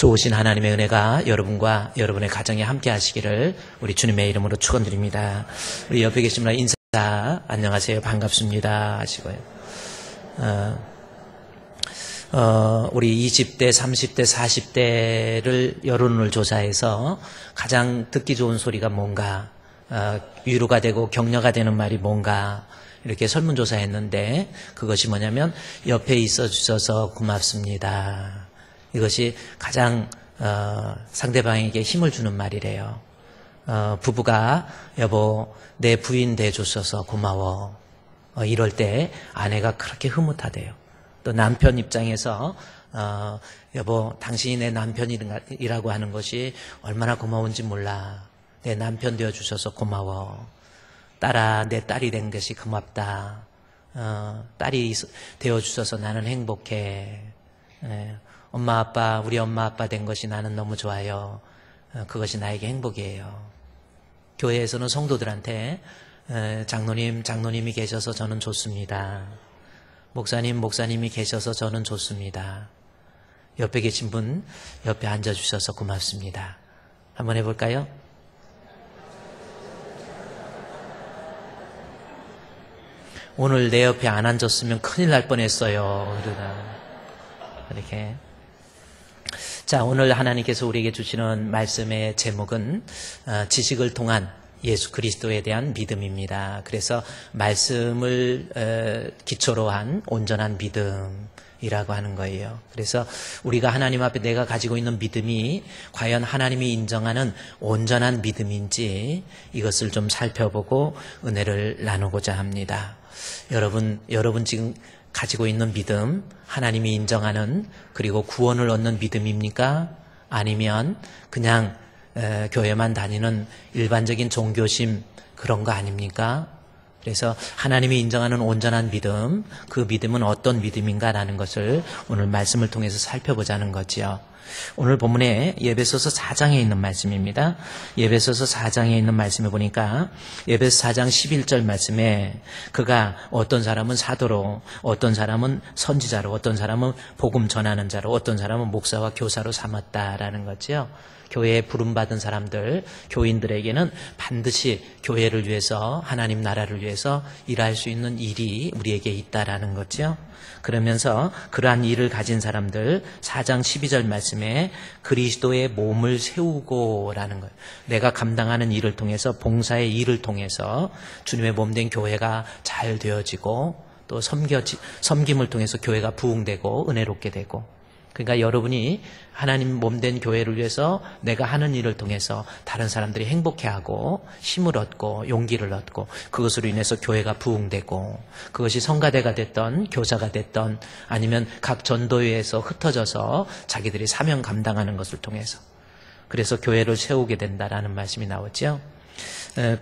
좋으신 하나님의 은혜가 여러분과 여러분의 가정에 함께 하시기를 우리 주님의 이름으로 축원드립니다. 우리 옆에 계신 분 인사 안녕하세요 반갑습니다 하시고요. 우리 20대, 30대, 40대를 여론을 조사해서 가장 듣기 좋은 소리가 뭔가, 위로가 되고 격려가 되는 말이 뭔가 이렇게 설문조사했는데 그것이 뭐냐면 옆에 있어 주셔서 고맙습니다. 이것이 가장 상대방에게 힘을 주는 말이래요. 부부가 여보 내 부인 돼줬어서 고마워. 이럴 때 아내가 그렇게 흐뭇하대요. 또 남편 입장에서 여보 당신이 내 남편이라고 하는 것이 얼마나 고마운지 몰라. 내 남편 되어주셔서 고마워. 딸아 내 딸이 된 것이 고맙다. 딸이 되어주셔서 나는 행복해. 엄마 아빠 우리 엄마 아빠 된 것이 나는 너무 좋아요. 그것이 나에게 행복이에요. 교회에서는 성도들한테 장로님이 계셔서 저는 좋습니다. 목사님이 계셔서 저는 좋습니다. 옆에 계신 분 옆에 앉아주셔서 고맙습니다. 한번 해볼까요? 오늘 내 옆에 안 앉았으면 큰일 날 뻔했어요. 이렇게. 자, 오늘 하나님께서 우리에게 주시는 말씀의 제목은 지식을 통한 예수 그리스도에 대한 믿음입니다. 그래서 말씀을 기초로 한 온전한 믿음이라고 하는 거예요. 그래서 우리가 하나님 앞에 내가 가지고 있는 믿음이 과연 하나님이 인정하는 온전한 믿음인지 이것을 좀 살펴보고 은혜를 나누고자 합니다. 여러분 지금 가지고 있는 믿음, 하나님이 인정하는 그리고 구원을 얻는 믿음입니까? 아니면 그냥 교회만 다니는 일반적인 종교심 그런 거 아닙니까? 그래서 하나님이 인정하는 온전한 믿음, 그 믿음은 어떤 믿음인가라는 것을 오늘 말씀을 통해서 살펴보자는 거지요. 오늘 본문에 에베소서 4장에 있는 말씀입니다. 에베소서 4장에 있는 말씀에 보니까 에베소 4장 11절 말씀에 그가 어떤 사람은 사도로, 어떤 사람은 선지자로, 어떤 사람은 복음 전하는 자로, 어떤 사람은 목사와 교사로 삼았다라는 거죠. 교회에 부름받은 사람들, 교인들에게는 반드시 교회를 위해서, 하나님 나라를 위해서 일할 수 있는 일이 우리에게 있다라는 거죠. 그러면서 그러한 일을 가진 사람들 4장 12절 말씀에 그리스도의 몸을 세우고라는 거예요. 내가 감당하는 일을 통해서, 봉사의 일을 통해서 주님의 몸된 교회가 잘 되어지고 또 섬김을 통해서 교회가 부흥되고 은혜롭게 되고, 그러니까 여러분이 하나님 몸된 교회를 위해서 내가 하는 일을 통해서 다른 사람들이 행복해하고 힘을 얻고 용기를 얻고 그것으로 인해서 교회가 부흥되고, 그것이 성가대가 됐던 교사가 됐던 아니면 각 전도회에서 흩어져서 자기들이 사명 감당하는 것을 통해서 그래서 교회를 세우게 된다라는 말씀이 나오죠.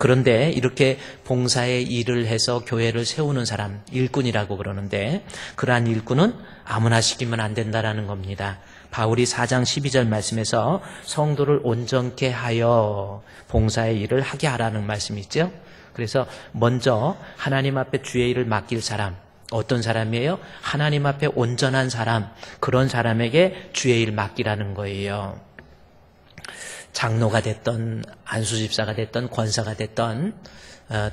그런데 이렇게 봉사의 일을 해서 교회를 세우는 사람, 일꾼이라고 그러는데 그러한 일꾼은 아무나 시키면 안 된다라는 겁니다. 바울이 4장 12절 말씀에서 성도를 온전케 하여 봉사의 일을 하게 하라는 말씀이 있죠. 그래서 먼저 하나님 앞에 주의 일을 맡길 사람, 어떤 사람이에요? 하나님 앞에 온전한 사람, 그런 사람에게 주의 일 맡기라는 거예요. 장로가 됐던 안수집사가 됐던 권사가 됐던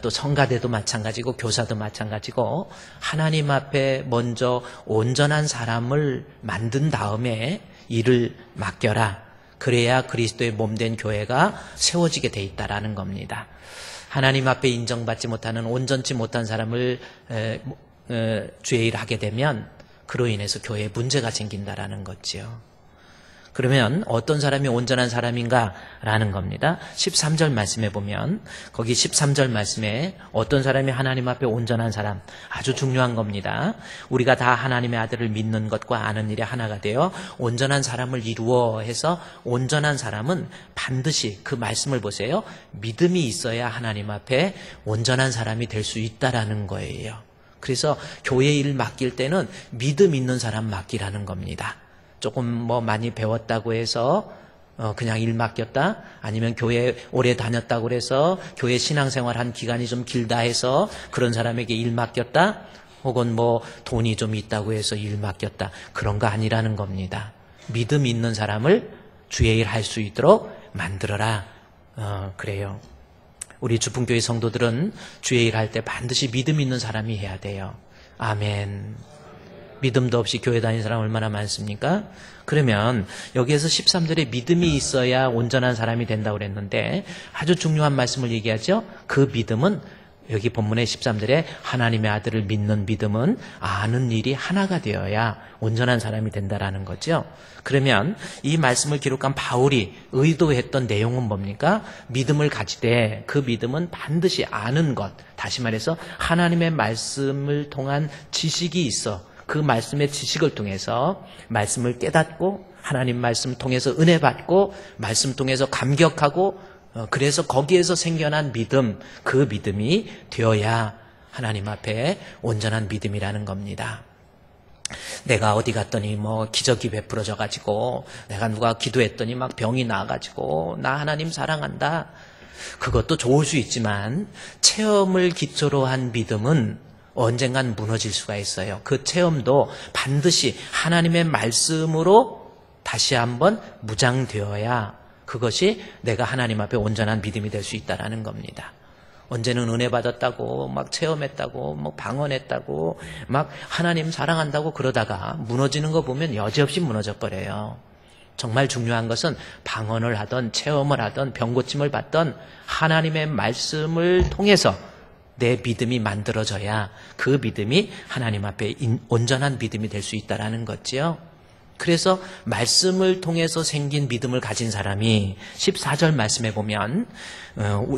또 성가대도 마찬가지고 교사도 마찬가지고 하나님 앞에 먼저 온전한 사람을 만든 다음에 일을 맡겨라. 그래야 그리스도의 몸된 교회가 세워지게 돼 있다라는 겁니다. 하나님 앞에 인정받지 못하는 온전치 못한 사람을 주의 일을 하게 되면 그로 인해서 교회에 문제가 생긴다라는 거죠. 그러면 어떤 사람이 온전한 사람인가라는 겁니다. 13절 말씀에 보면 거기 13절 말씀에 어떤 사람이 하나님 앞에 온전한 사람, 아주 중요한 겁니다. 우리가 다 하나님의 아들을 믿는 것과 아는 일에 하나가 되어 온전한 사람을 이루어 해서 온전한 사람은 반드시 그 말씀을 보세요. 믿음이 있어야 하나님 앞에 온전한 사람이 될 수 있다라는 거예요. 그래서 교회 일 맡길 때는 믿음 있는 사람 맡기라는 겁니다. 조금 많이 배웠다고 해서 그냥 일 맡겼다, 아니면 교회 오래 다녔다고 해서 교회 신앙생활 한 기간이 좀 길다 해서 그런 사람에게 일 맡겼다, 혹은 돈이 좀 있다고 해서 일 맡겼다, 그런 거 아니라는 겁니다. 믿음 있는 사람을 주의 일 할 수 있도록 만들어라. 그래요. 우리 주풍교회 성도들은 주의 일 할 때 반드시 믿음 있는 사람이 해야 돼요. 아멘. 믿음도 없이 교회 다니는 사람 얼마나 많습니까? 그러면 여기에서 13절에 믿음이 있어야 온전한 사람이 된다고 그랬는데 아주 중요한 말씀을 얘기하죠. 그 믿음은 여기 본문의 13절에 하나님의 아들을 믿는 믿음은 아는 일이 하나가 되어야 온전한 사람이 된다라는 거죠. 그러면 이 말씀을 기록한 바울이 의도했던 내용은 뭡니까? 믿음을 가지되 그 믿음은 반드시 아는 것, 다시 말해서 하나님의 말씀을 통한 지식이 있어 그 말씀의 지식을 통해서 말씀을 깨닫고 하나님 말씀 통해서 은혜 받고 말씀 통해서 감격하고 그래서 거기에서 생겨난 믿음, 그 믿음이 되어야 하나님 앞에 온전한 믿음이라는 겁니다. 내가 어디 갔더니 뭐 기적이 베풀어져 가지고 내가 누가 기도했더니 막 병이 나가지고 나 하나님 사랑한다. 그것도 좋을 수 있지만 체험을 기초로 한 믿음은 언젠간 무너질 수가 있어요. 그 체험도 반드시 하나님의 말씀으로 다시 한번 무장되어야 그것이 내가 하나님 앞에 온전한 믿음이 될 수 있다는 겁니다. 언제는 은혜 받았다고 막 체험했다고 뭐 방언했다고 막 하나님 사랑한다고 그러다가 무너지는 거 보면 여지없이 무너져 버려요. 정말 중요한 것은 방언을 하던 체험을 하던 병고침을 받던 하나님의 말씀을 통해서 내 믿음이 만들어져야 그 믿음이 하나님 앞에 온전한 믿음이 될 수 있다는 거지요. 그래서 말씀을 통해서 생긴 믿음을 가진 사람이 14절 말씀에 보면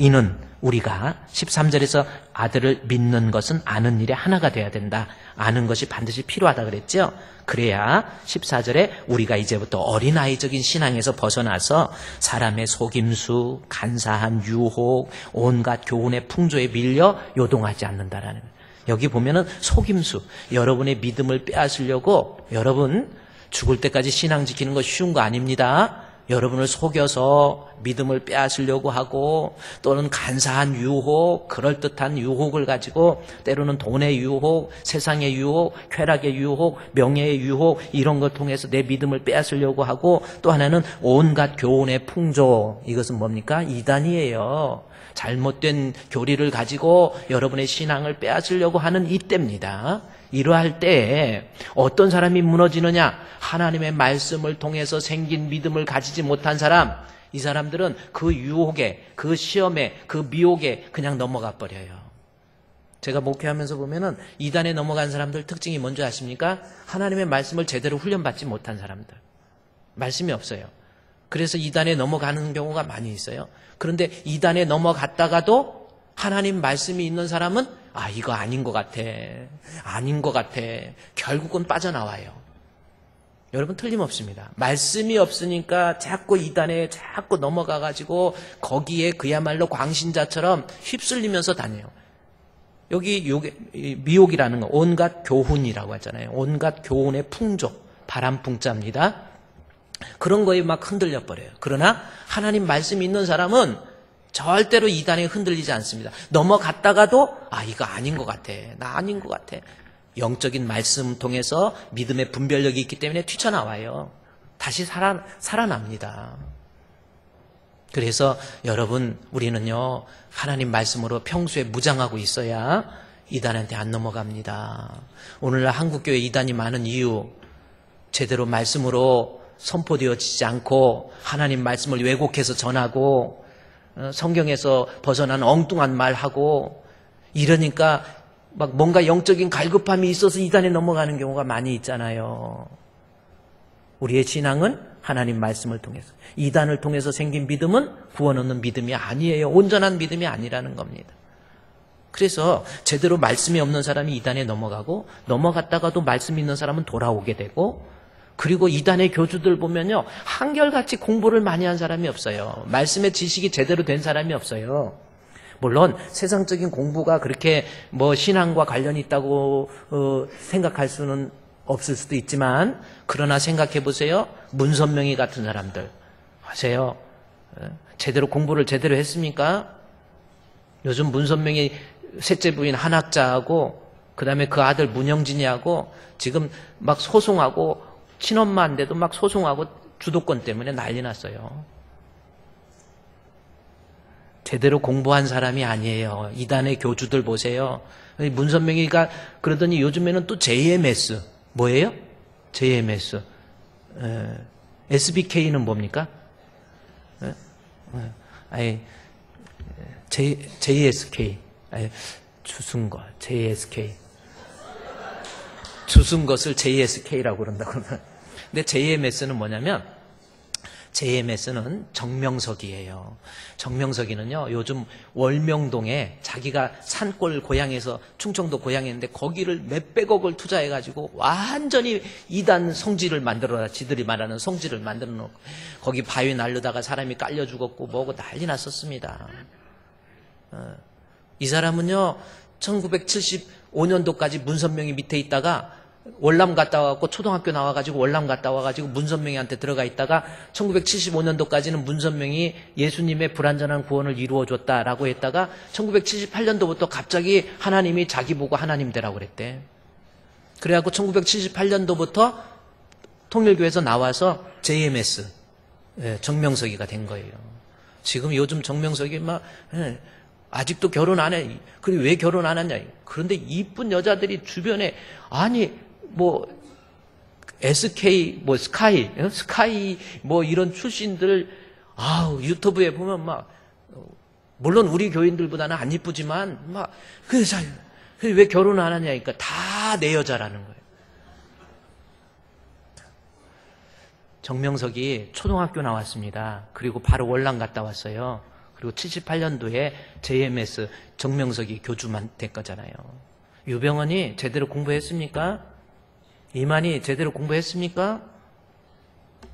이는 우리가 13절에서 아들을 믿는 것은 아는 일의 하나가 돼야 된다. 아는 것이 반드시 필요하다 그랬죠. 그래야 14절에 우리가 이제부터 어린아이적인 신앙에서 벗어나서 사람의 속임수, 간사한 유혹, 온갖 교훈의 풍조에 밀려 요동하지 않는다라는 거예요. 여기 보면은 속임수, 여러분의 믿음을 빼앗으려고 여러분 죽을 때까지 신앙 지키는 거 쉬운 거 아닙니다. 여러분을 속여서 믿음을 빼앗으려고 하고 또는 간사한 유혹, 그럴듯한 유혹을 가지고 때로는 돈의 유혹, 세상의 유혹, 쾌락의 유혹, 명예의 유혹 이런 걸 통해서 내 믿음을 빼앗으려고 하고 또 하나는 온갖 교훈의 풍조, 이것은 뭡니까? 이단이에요. 잘못된 교리를 가지고 여러분의 신앙을 빼앗으려고 하는 이때입니다. 이러할 때에 어떤 사람이 무너지느냐? 하나님의 말씀을 통해서 생긴 믿음을 가지지 못한 사람, 이 사람들은 그 유혹에, 그 시험에, 그 미혹에 그냥 넘어가 버려요. 제가 목회하면서 보면은 이단에 넘어간 사람들 특징이 뭔지 아십니까? 하나님의 말씀을 제대로 훈련받지 못한 사람들. 말씀이 없어요. 그래서 이단에 넘어가는 경우가 많이 있어요. 그런데 이단에 넘어갔다가도 하나님 말씀이 있는 사람은 이거 아닌 것 같아. 아닌 것 같아. 결국은 빠져나와요. 여러분 틀림없습니다. 말씀이 없으니까 자꾸 이단에 자꾸 넘어가가지고 거기에 그야말로 광신자처럼 휩쓸리면서 다녀요. 여기 미혹이라는 거 온갖 교훈이라고 하잖아요. 온갖 교훈의 풍조, 바람풍자입니다. 그런 거에 막 흔들려 버려요. 그러나 하나님 말씀이 있는 사람은 절대로 이단에 흔들리지 않습니다. 넘어갔다가도 이거 아닌 것 같아. 나 아닌 것 같아. 영적인 말씀 통해서 믿음의 분별력이 있기 때문에 뛰쳐나와요. 다시 살아납니다. 그래서 여러분 우리는요 하나님 말씀으로 평소에 무장하고 있어야 이단한테 안 넘어갑니다. 오늘날 한국교회 이단이 많은 이유, 제대로 말씀으로 선포되어지지 않고 하나님 말씀을 왜곡해서 전하고 성경에서 벗어난 엉뚱한 말하고 이러니까 막 뭔가 영적인 갈급함이 있어서 이단에 넘어가는 경우가 많이 있잖아요. 우리의 신앙은 하나님 말씀을 통해서, 이단을 통해서 생긴 믿음은 구원 얻는 믿음이 아니에요. 온전한 믿음이 아니라는 겁니다. 그래서 제대로 말씀이 없는 사람이 이단에 넘어가고 넘어갔다가도 말씀이 있는 사람은 돌아오게 되고, 그리고 이단의 교주들 보면요 한결같이 공부를 많이 한 사람이 없어요. 말씀의 지식이 제대로 된 사람이 없어요. 물론 세상적인 공부가 그렇게 뭐 신앙과 관련이 있다고 생각할 수는 없을 수도 있지만, 그러나 생각해 보세요. 문선명이 같은 사람들 아세요? 제대로 공부를 제대로 했습니까? 요즘 문선명이 셋째 부인 한학자하고 그 다음에 그 아들 문영진이하고 지금 막 소송하고, 친엄마인데도 막 소송하고 주도권 때문에 난리 났어요. 제대로 공부한 사람이 아니에요. 이단의 교주들 보세요. 문선명이가 그러더니 요즘에는 또 JMS. 뭐예요? JMS. SBK는 뭡니까? JSK. 주순 것. JSK. 주순 것을 JSK라고 그런다고. 근데 JMS는 뭐냐면, JMS는 정명석이에요. 정명석이는요, 요즘 월명동에 자기가 산골 고향에서 충청도 고향에 있는데 거기를 몇백억을 투자해가지고 완전히 이단 성지를 만들어라. 지들이 말하는 성지를 만들어 놓고 거기 바위 날르다가 사람이 깔려 죽었고 뭐고 난리 났었습니다. 이 사람은요, 1975년도까지 문선명이 밑에 있다가 월남 갔다 와갖고 초등학교 나와가지고 월남 갔다 와가지고 문선명이한테 들어가 있다가 1975년도까지는 문선명이 예수님의 불완전한 구원을 이루어줬다라고 했다가 1978년도부터 갑자기 하나님이 자기 보고 하나님 되라고 그랬대. 그래갖고 1978년도부터 통일교에서 나와서 JMS 정명석이가 된 거예요. 지금 요즘 정명석이 막 아직도 결혼 안 해. 그리고 왜 결혼 안 하냐. 그런데 이쁜 여자들이 주변에 아니 뭐 SK 뭐 스카이 뭐 이런 출신들 유튜브에 보면 막 물론 우리 교인들보다는 안 이쁘지만 막 그래서 왜 결혼 안 하냐니까 다 내 여자라는 거예요. 정명석이 초등학교 나왔습니다. 그리고 바로 월남 갔다 왔어요. 그리고 78년도에 JMS 정명석이 교주만 된 거잖아요. 유병헌이 제대로 공부했습니까? 이만희 제대로 공부했습니까?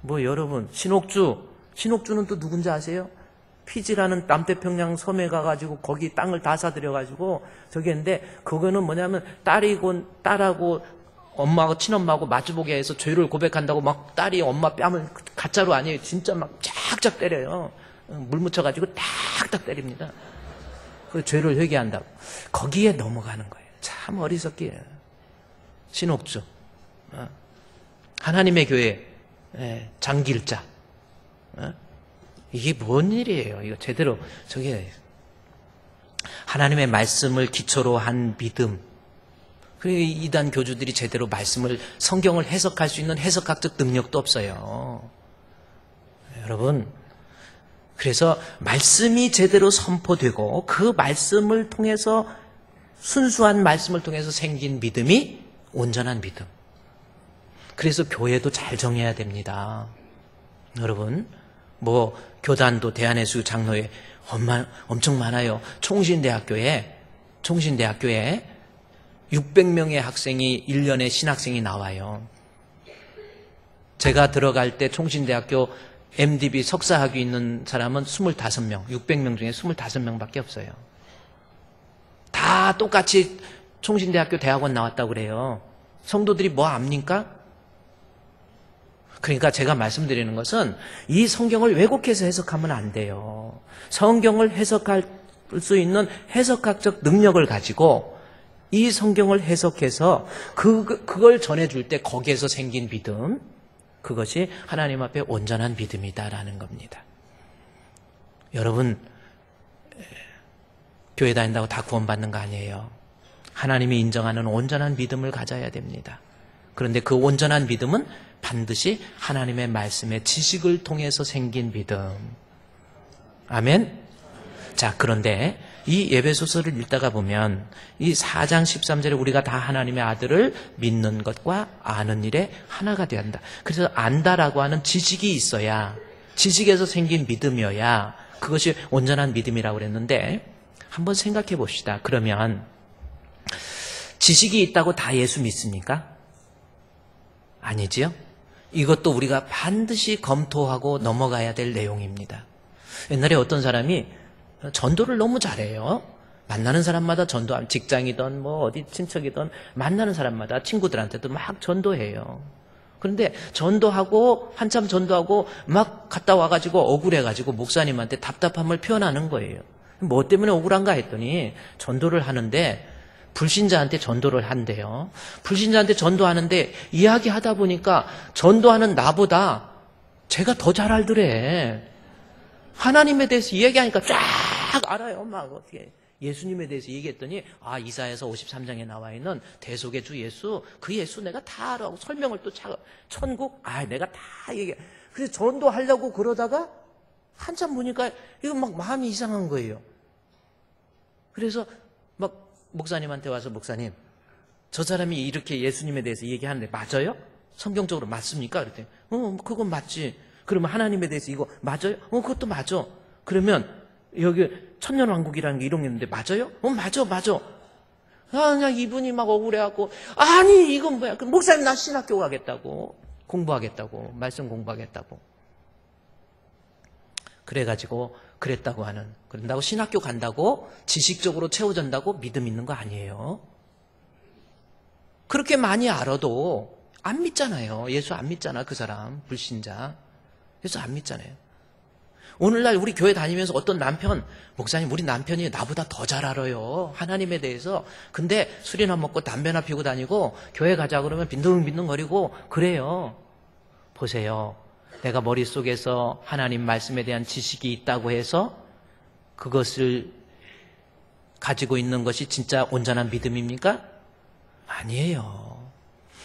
뭐 여러분 신옥주는 또 누군지 아세요? 피지라는 남태평양 섬에 가가지고 거기 땅을 다 사들여가지고 저기 했는데 그거는 뭐냐면 딸하고 엄마하고 친엄마하고 마주보게 해서 죄를 고백한다고 막 딸이 엄마 뺨을 가짜로 아니에요. 진짜 막 쫙쫙 때려요. 물 묻혀가지고 탁탁 때립니다. 그 죄를 회개한다고. 거기에 넘어가는 거예요. 참 어리석기에. 신옥주. 하나님의 교회 장길자. 이게 뭔 일이에요? 이거 제대로 저게 하나님의 말씀을 기초로 한 믿음. 그리고 이단 교주들이 제대로 말씀을 성경을 해석할 수 있는 해석학적 능력도 없어요. 여러분, 그래서 말씀이 제대로 선포되고 그 말씀을 통해서 순수한 말씀을 통해서 생긴 믿음이 온전한 믿음. 그래서 교회도 잘 정해야 됩니다. 여러분, 뭐 교단도 대한예수 장로회 엄청 많아요. 총신대학교에 600명의 학생이 1년에 신학생이 나와요. 제가 들어갈 때 총신대학교 MDB 석사학위 있는 사람은 25명, 600명 중에 25명밖에 없어요. 다 똑같이 총신대학교 대학원 나왔다고 그래요. 성도들이 뭐 압니까? 그러니까 제가 말씀드리는 것은 이 성경을 왜곡해서 해석하면 안 돼요. 성경을 해석할 수 있는 해석학적 능력을 가지고 이 성경을 해석해서 그걸 전해줄 때 거기에서 생긴 믿음, 그것이 하나님 앞에 온전한 믿음이다라는 겁니다. 여러분, 교회 다닌다고 다 구원받는 거 아니에요. 하나님이 인정하는 온전한 믿음을 가져야 됩니다. 그런데 그 온전한 믿음은 반드시 하나님의 말씀의 지식을 통해서 생긴 믿음. 아멘? 자, 그런데 이 에베소서를 읽다가 보면 이 4장 13절에 우리가 다 하나님의 아들을 믿는 것과 아는 일에 하나가 되어야 한다. 그래서 안다라고 하는 지식이 있어야, 지식에서 생긴 믿음이어야 그것이 온전한 믿음이라고 그랬는데 한번 생각해 봅시다. 그러면 지식이 있다고 다 예수 믿습니까? 아니지요? 이것도 우리가 반드시 검토하고 넘어가야 될 내용입니다. 옛날에 어떤 사람이 전도를 너무 잘해요. 만나는 사람마다 전도하면, 직장이든 뭐 어디 친척이든 만나는 사람마다 친구들한테도 막 전도해요. 그런데 전도하고 한참 전도하고 막 갔다 와가지고 억울해가지고 목사님한테 답답함을 표현하는 거예요. 뭐 때문에 억울한가 했더니 전도를 하는데 불신자한테 전도를 한대요. 불신자한테 전도하는데 이야기하다 보니까 전도하는 나보다 제가 더 잘 알더래. 하나님에 대해서 이야기하니까 쫙 알아요. 막 어떻게 예수님에 대해서 얘기했더니 이사야서 53장에 나와 있는 대속의 주 예수, 그 예수 내가 다 알아. 설명을 또 천국 내가 다 얘기해. 그래서 전도하려고 그러다가 한참 보니까 이거 막 마음이 이상한 거예요. 그래서 막 목사님한테 와서 목사님, 저 사람이 이렇게 예수님에 대해서 얘기하는데 맞아요? 성경적으로 맞습니까? 그랬더니 그건 맞지. 그러면 하나님에 대해서 이거 맞아요? 그것도 맞아. 그러면 여기 천년왕국이라는 게 이런 게 있는데 맞아요? 맞아. 그냥 이분이 막 억울해하고 아니 이건 뭐야. 목사님 나 신학교 가겠다고, 공부하겠다고, 말씀 공부하겠다고. 그래가지고 그랬다고 그런다고 신학교 간다고 지식적으로 채워진다고 믿음 있는 거 아니에요. 그렇게 많이 알아도 안 믿잖아요. 예수 안 믿잖아. 그 사람 불신자. 예수 안 믿잖아요. 오늘날 우리 교회 다니면서 어떤 남편, 목사님 우리 남편이 나보다 더 잘 알아요. 하나님에 대해서. 근데 술이나 먹고 담배나 피우고 다니고 교회 가자 그러면 빈둥빈둥거리고 그래요. 보세요. 내가 머릿속에서 하나님 말씀에 대한 지식이 있다고 해서 그것을 가지고 있는 것이 진짜 온전한 믿음입니까? 아니에요.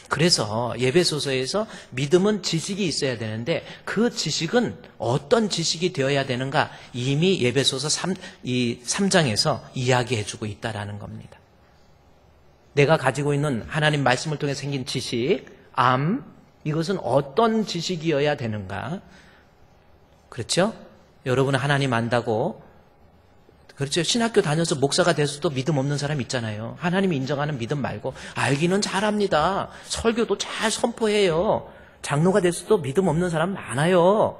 그래서 예배소서에서 믿음은 지식이 있어야 되는데 그 지식은 어떤 지식이 되어야 되는가 이미 예배소서 3장에서 이야기해주고 있다라는 겁니다. 내가 가지고 있는 하나님 말씀을 통해 생긴 지식, 이것은 어떤 지식이어야 되는가? 그렇죠? 여러분은 하나님 안다고, 그렇죠? 신학교 다녀서 목사가 돼서도 믿음 없는 사람 있잖아요. 하나님이 인정하는 믿음 말고 알기는 잘합니다. 설교도 잘 선포해요. 장로가 됐어도 믿음 없는 사람 많아요.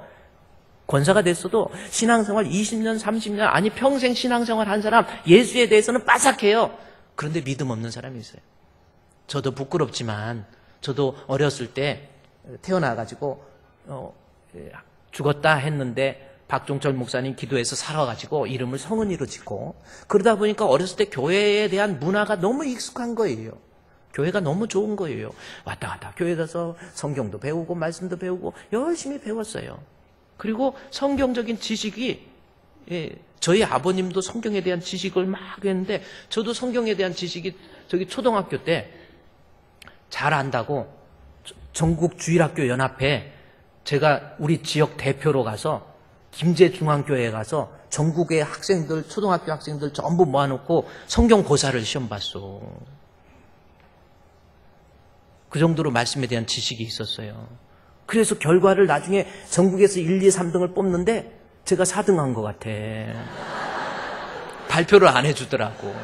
권사가 됐어도 신앙생활 20년, 30년, 아니 평생 신앙생활 한 사람 예수에 대해서는 빠삭해요. 그런데 믿음 없는 사람이 있어요. 저도 부끄럽지만 저도 어렸을 때 태어나가지고 죽었다 했는데 박종철 목사님 기도해서 살아가지고 이름을 성은이로 짓고 그러다 보니까 어렸을 때 교회에 대한 문화가 너무 익숙한 거예요. 교회가 너무 좋은 거예요. 왔다 갔다 교회 가서 성경도 배우고 말씀도 배우고 열심히 배웠어요. 그리고 성경적인 지식이 저희 아버님도 성경에 대한 지식을 막 했는데 저도 성경에 대한 지식이 저기 초등학교 때 잘 안다고 전국주일학교 연합회 제가 우리 지역 대표로 가서 김제중앙교회에 가서 전국의 학생들, 초등학교 학생들 전부 모아놓고 성경 고사를 시험 봤어. 그 정도로 말씀에 대한 지식이 있었어요. 그래서 결과를 나중에 전국에서 1, 2, 3등을 뽑는데 제가 4등한 것 같아. 발표를 안 해주더라고.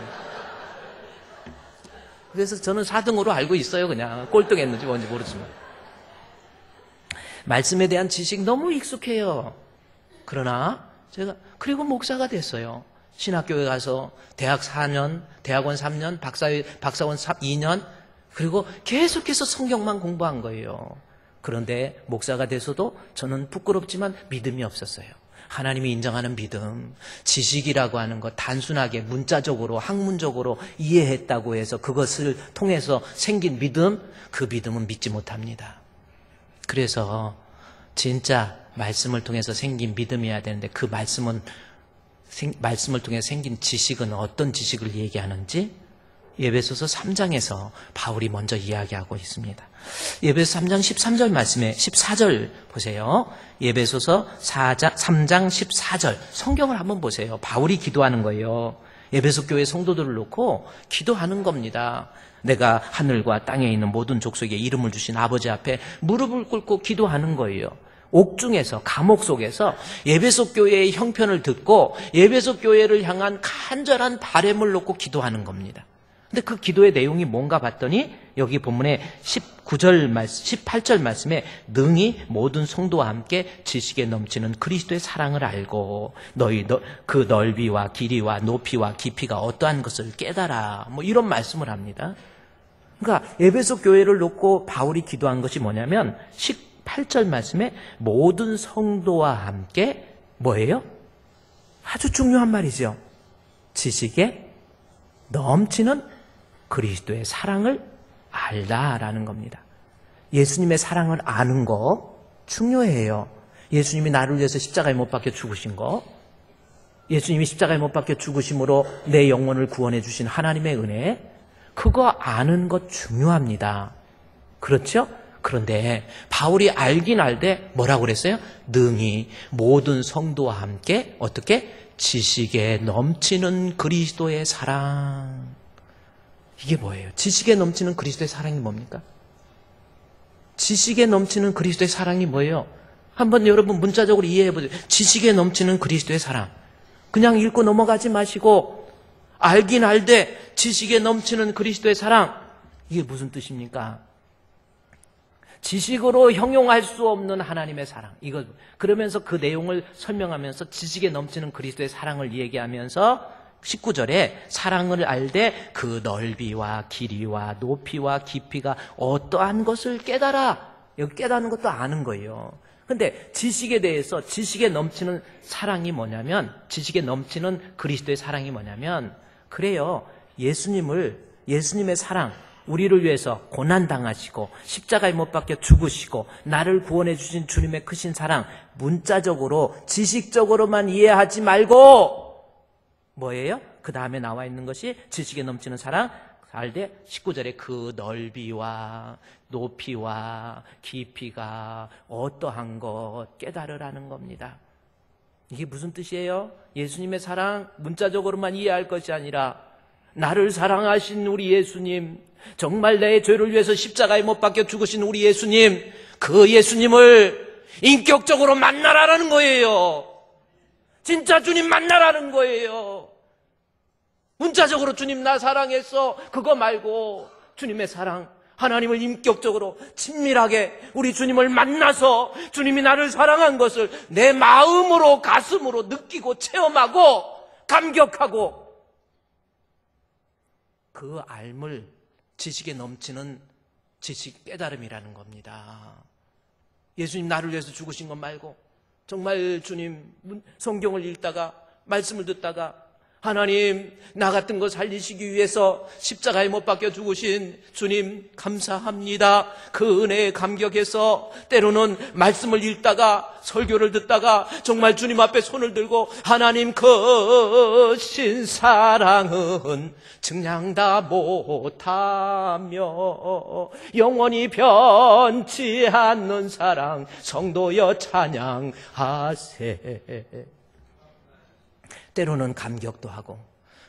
그래서 저는 4등으로 알고 있어요. 그냥 꼴등했는지 뭔지 모르지만. 말씀에 대한 지식 너무 익숙해요. 그러나 제가 그리고 목사가 됐어요. 신학교에 가서 대학 4년, 대학원 3년, 박사원 2년 그리고 계속해서 성경만 공부한 거예요. 그런데 목사가 돼서도 저는 부끄럽지만 믿음이 없었어요. 하나님이 인정하는 믿음, 지식이라고 하는 것 단순하게 문자적으로 학문적으로 이해했다고 해서 그것을 통해서 생긴 믿음, 그 믿음은 믿지 못합니다. 그래서 진짜 말씀을 통해서 생긴 믿음이어야 되는데 그 말씀을 통해 생긴 지식은 어떤 지식을 얘기하는지 예배소서 3장에서 바울이 먼저 이야기하고 있습니다. 예배소서 3장 13절 말씀에 14절 보세요. 예배소서 3장 14절 성경을 한번 보세요. 바울이 기도하는 거예요. 예배소 교회 성도들을 놓고 기도하는 겁니다. 내가 하늘과 땅에 있는 모든 족속에 이름을 주신 아버지 앞에 무릎을 꿇고 기도하는 거예요. 옥중에서 감옥 속에서 예배소 교회의 형편을 듣고 예배소 교회를 향한 간절한 바람을 놓고 기도하는 겁니다. 근데 그 기도의 내용이 뭔가 봤더니 여기 본문의 18절 말씀에 능히 모든 성도와 함께 지식에 넘치는 그리스도의 사랑을 알고 그 넓이와 길이와 높이와 깊이가 어떠한 것을 깨달아 뭐 이런 말씀을 합니다. 그러니까 에베소 교회를 놓고 바울이 기도한 것이 뭐냐면 18절 말씀에 모든 성도와 함께 뭐예요? 아주 중요한 말이죠. 지식에 넘치는 그리스도의 사랑을 알다라는 겁니다. 예수님의 사랑을 아는 거 중요해요. 예수님이 나를 위해서 십자가에 못 박혀 죽으신 거, 예수님이 십자가에 못 박혀 죽으심으로 내 영혼을 구원해 주신 하나님의 은혜, 그거 아는 것 중요합니다. 그렇죠? 그런데 바울이 알긴 알되 뭐라고 그랬어요? 능히 모든 성도와 함께 어떻게? 지식에 넘치는 그리스도의 사랑. 이게 뭐예요? 지식에 넘치는 그리스도의 사랑이 뭡니까? 지식에 넘치는 그리스도의 사랑이 뭐예요? 한번 여러분 문자적으로 이해해 보세요. 지식에 넘치는 그리스도의 사랑. 그냥 읽고 넘어가지 마시고 알긴 알되 지식에 넘치는 그리스도의 사랑. 이게 무슨 뜻입니까? 지식으로 형용할 수 없는 하나님의 사랑. 이거 그러면서 그 내용을 설명하면서 지식에 넘치는 그리스도의 사랑을 얘기하면서 19절에 사랑을 알되 그 넓이와 길이와 높이와 깊이가 어떠한 것을 깨달아. 여기 깨닫는 것도 아는 거예요. 근데 지식에 대해서 지식에 넘치는 사랑이 뭐냐면, 지식에 넘치는 그리스도의 사랑이 뭐냐면, 그래요. 예수님의 사랑, 우리를 위해서 고난당하시고 십자가에 못 박혀 죽으시고 나를 구원해 주신 주님의 크신 사랑, 문자적으로 지식적으로만 이해하지 말고 뭐예요? 그 다음에 나와 있는 것이 지식에 넘치는 사랑, 알되 19절에 그 넓이와 높이와 깊이가 어떠한 것 깨달으라는 겁니다. 이게 무슨 뜻이에요? 예수님의 사랑 문자적으로만 이해할 것이 아니라 나를 사랑하신 우리 예수님, 정말 내 죄를 위해서 십자가에 못 박혀 죽으신 우리 예수님, 그 예수님을 인격적으로 만나라는 거예요. 진짜 주님 만나라는 거예요. 문자적으로 주님 나 사랑했어 그거 말고 주님의 사랑, 하나님을 인격적으로 친밀하게 우리 주님을 만나서 주님이 나를 사랑한 것을 내 마음으로 가슴으로 느끼고 체험하고 감격하고 그 알물, 지식에 넘치는 지식 깨달음이라는 겁니다. 예수님 나를 위해서 죽으신 것 말고 정말 주님 성경을 읽다가 말씀을 듣다가 하나님 나 같은 거 살리시기 위해서 십자가에 못 박혀 죽으신 주님 감사합니다. 그 은혜에 감격해서 때로는 말씀을 읽다가 설교를 듣다가 정말 주님 앞에 손을 들고 하나님 크신 사랑은 증량다 못하며 영원히 변치 않는 사랑 성도여 찬양하세. 때로는 감격도 하고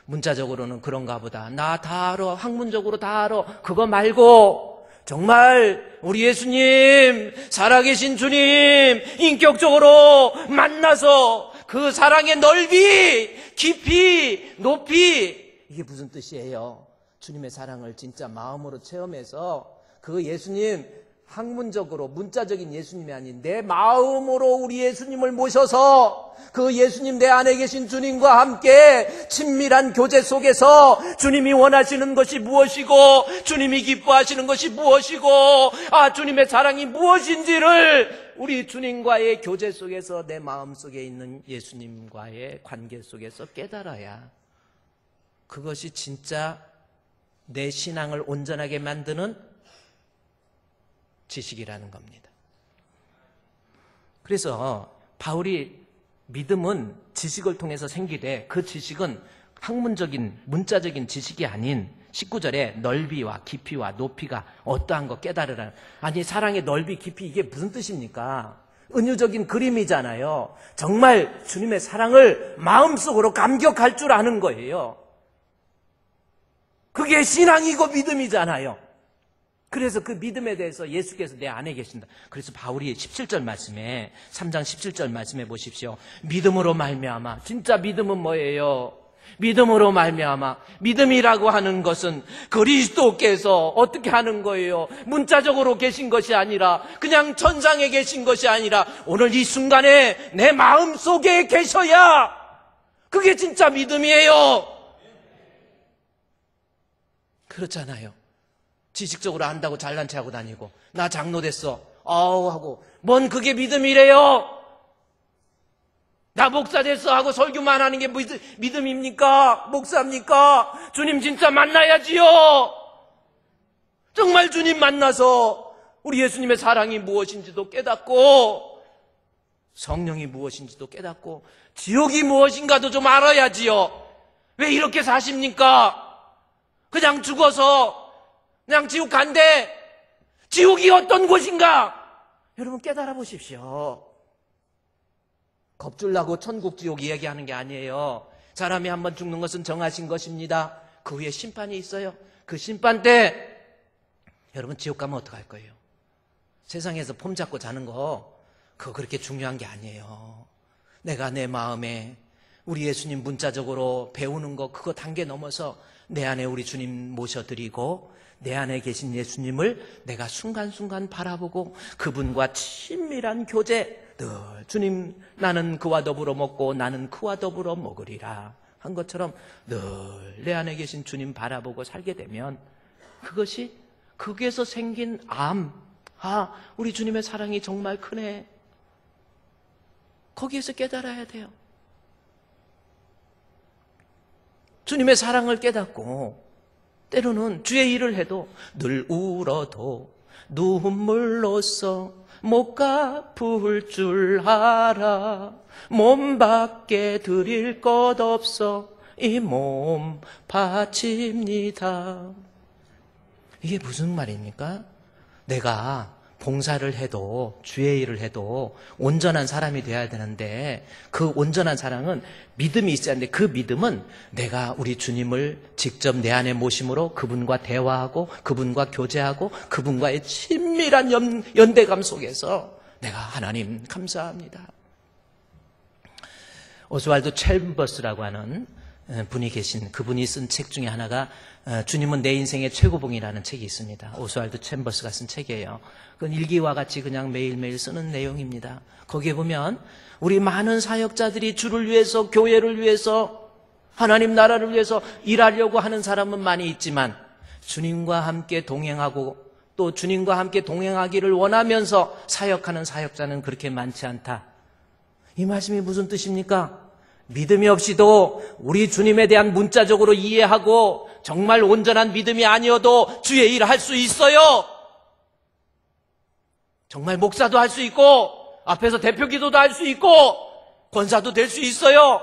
문자적으로는 그런가 보다 나 다 알아, 학문적으로 다 알아, 그거 말고 정말 우리 예수님, 살아계신 주님 인격적으로 만나서 그 사랑의 넓이, 깊이, 높이, 이게 무슨 뜻이에요? 주님의 사랑을 진짜 마음으로 체험해서 그 예수님, 학문적으로 문자적인 예수님이 아닌 내 마음으로 우리 예수님을 모셔서 그 예수님 내 안에 계신 주님과 함께 친밀한 교제 속에서 주님이 원하시는 것이 무엇이고 주님이 기뻐하시는 것이 무엇이고 주님의 사랑이 무엇인지를 우리 주님과의 교제 속에서 내 마음속에 있는 예수님과의 관계 속에서 깨달아야 그것이 진짜 내 신앙을 온전하게 만드는 지식이라는 겁니다. 그래서 바울이 믿음은 지식을 통해서 생기되 그 지식은 학문적인 문자적인 지식이 아닌 19절에 넓이와 깊이와 높이가 어떠한 거 깨달으라. 아니 사랑의 넓이 깊이 이게 무슨 뜻입니까? 은유적인 그림이잖아요. 정말 주님의 사랑을 마음속으로 감격할 줄 아는 거예요. 그게 신앙이고 믿음이잖아요. 그래서 그 믿음에 대해서 예수께서 내 안에 계신다. 그래서 바울이 17절 말씀에 3장 17절 말씀해 보십시오. 믿음으로 말미암아. 진짜 믿음은 뭐예요? 믿음으로 말미암아. 믿음이라고 하는 것은 그리스도께서 어떻게 하는 거예요? 문자적으로 계신 것이 아니라 그냥 천상에 계신 것이 아니라 오늘 이 순간에 내 마음속에 계셔야 그게 진짜 믿음이에요. 그렇잖아요. 지식적으로 안다고 잘난 체하고 다니고 나 장로 됐어 하고 뭔 그게 믿음이래요? 나 목사 됐어 하고 설교만 하는 게 믿음입니까? 목사입니까? 주님 진짜 만나야지요. 정말 주님 만나서 우리 예수님의 사랑이 무엇인지도 깨닫고 성령이 무엇인지도 깨닫고 지옥이 무엇인가도 좀 알아야지요. 왜 이렇게 사십니까? 그냥 죽어서 그냥 지옥 간대. 지옥이 어떤 곳인가? 여러분 깨달아 보십시오. 겁줄나고 천국 지옥 이야기하는 게 아니에요. 사람이 한번 죽는 것은 정하신 것입니다. 그 후에 심판이 있어요. 그 심판 때 여러분 지옥 가면 어떡할 거예요? 세상에서 폼 잡고 자는 거 그거 그렇게 중요한 게 아니에요. 내가 내 마음에 우리 예수님 문자적으로 배우는 거 그거 단계 넘어서 내 안에 우리 주님 모셔드리고 내 안에 계신 예수님을 내가 순간순간 바라보고 그분과 친밀한 교제, 늘 주님 나는 그와 더불어 먹고 나는 그와 더불어 먹으리라 한 것처럼 늘 내 안에 계신 주님 바라보고 살게 되면 그것이 거기에서 생긴 우리 주님의 사랑이 정말 크네. 거기에서 깨달아야 돼요. 주님의 사랑을 깨닫고 때로는 주의 일을 해도 늘 울어도 눈물로써 못 갚을 줄 알아. 몸밖에 드릴 것 없어 이 몸 바칩니다. 이게 무슨 말입니까? 내가 봉사를 해도 주의 일을 해도 온전한 사람이 되어야 되는데 그 온전한 사랑은 믿음이 있어야 하는데 그 믿음은 내가 우리 주님을 직접 내 안에 모심으로 그분과 대화하고 그분과 교제하고 그분과의 친밀한 연대감 속에서 내가 하나님 감사합니다. 오스왈드 챔버스라고 하는 분이 계신 그분이 쓴 책 중에 하나가 주님은 내 인생의 최고봉이라는 책이 있습니다. 오스왈드 챔버스가 쓴 책이에요. 그건 일기와 같이 그냥 매일매일 쓰는 내용입니다. 거기에 보면 우리 많은 사역자들이 주를 위해서 교회를 위해서 하나님 나라를 위해서 일하려고 하는 사람은 많이 있지만 주님과 함께 동행하고 또 주님과 함께 동행하기를 원하면서 사역하는 사역자는 그렇게 많지 않다. 이 말씀이 무슨 뜻입니까? 믿음이 없이도 우리 주님에 대한 문자적으로 이해하고 정말 온전한 믿음이 아니어도 주의 일을 할 수 있어요. 정말 목사도 할 수 있고 앞에서 대표 기도도 할 수 있고 권사도 될 수 있어요.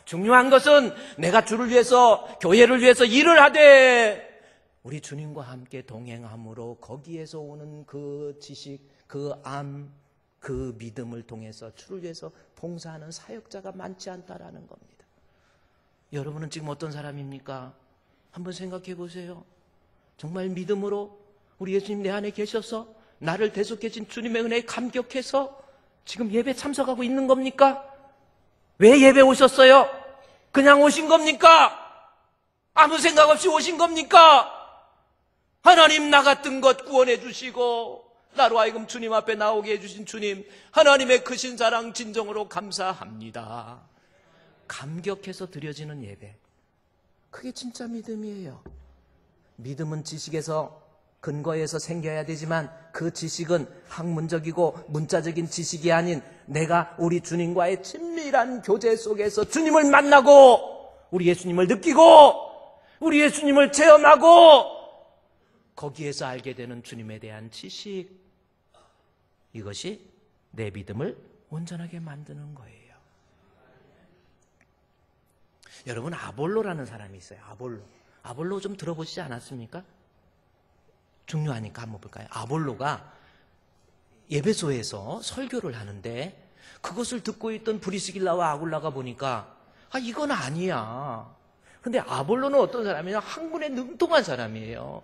중요한 것은 내가 주를 위해서 교회를 위해서 일을 하되 우리 주님과 함께 동행함으로 거기에서 오는 그 지식, 그 믿음을 통해서 주를 위해서 봉사하는 사역자가 많지 않다라는 겁니다. 여러분은 지금 어떤 사람입니까? 한번 생각해 보세요. 정말 믿음으로 우리 예수님 내 안에 계셔서 나를 대속해 준 주님의 은혜에 감격해서 지금 예배 참석하고 있는 겁니까? 왜 예배 오셨어요? 그냥 오신 겁니까? 아무 생각 없이 오신 겁니까? 하나님 나 같은 것 구원해 주시고 나로 하여금 주님 앞에 나오게 해주신 주님 하나님의 크신 사랑 진정으로 감사합니다. 감격해서 드려지는 예배, 그게 진짜 믿음이에요. 믿음은 지식에서 근거에서 생겨야 되지만 그 지식은 학문적이고 문자적인 지식이 아닌 내가 우리 주님과의 친밀한 교제 속에서 주님을 만나고 우리 예수님을 느끼고 우리 예수님을 체험하고 거기에서 알게 되는 주님에 대한 지식, 이것이 내 믿음을 온전하게 만드는 거예요. 여러분 아볼로라는 사람이 있어요. 아볼로 좀 들어보시지 않았습니까? 중요하니까 한번 볼까요? 아볼로가 예배소에서 설교를 하는데 그것을 듣고 있던 브리스길라와 아굴라가 보니까 이건 아니야. 근데 아볼로는 어떤 사람이냐? 학문에 능통한 사람이에요.